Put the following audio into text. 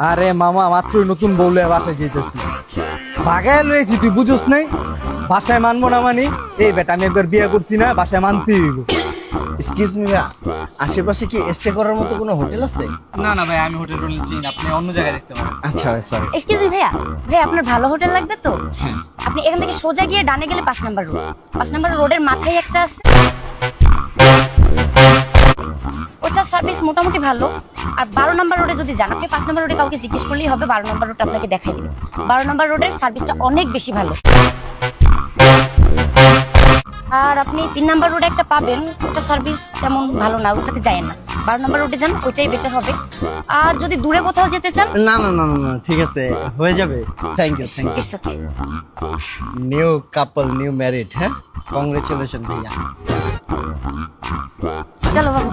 আরে মামা মাত্রই নতুন বউলে বাসায় গিয়েছি, ভাগায় লয়েছি, তুই বুঝোস নাই? বাসায় মানবো না মানি? এই বেটা আমি একবার বিয়ে করছি না, বাসায় মানতেই হইব। এক্সকিউজ মি ভাইয়া, আশেপাশে কি স্টে করার মতো কোনো হোটেল আছে? না না ভাই, আমি হোটেল টোটেল চিনি না, আপনি অন্য জায়গায় দেখতে পারেন। আচ্ছা ভাই, সরি। এক্সকিউজ মি ভাইয়া, ভাই আপনার ভালো হোটেল লাগবে তো? আপনি এখান থেকে সোজা গিয়ে ডানে গেলে 5 নাম্বার রোড, 5 নাম্বার রোডের মাথায় একটা আছে, ওটার সার্ভিস মোটামুটি ভালো। আর 12 নাম্বার রোডে যদি যান, আপনি 5 নাম্বার রোডে কাউকে জিজ্ঞেস করলেই হবে, 12 নাম্বার রোডটা আপনাকে দেখাই দিবে। 12 নাম্বার রোডের সার্ভিসটা অনেক বেশি ভালো। আর আপনি 3 নাম্বার রোডে একটা পাবেন, ওটা সার্ভিস তেমন ভালো না, ওটাতে যায় না। 12 নাম্বার রোডে যান, ওইটাই বেটার হবে। আর যদি দূরে কোথাও যেতে চান, না না না না না, ঠিক আছে, হয়ে যাবে। Thank you, thank you. It's okay. New couple, new married. হ্যাঁ, কংগ্রেচুলেশন ভাইয়া। চলো বাবু।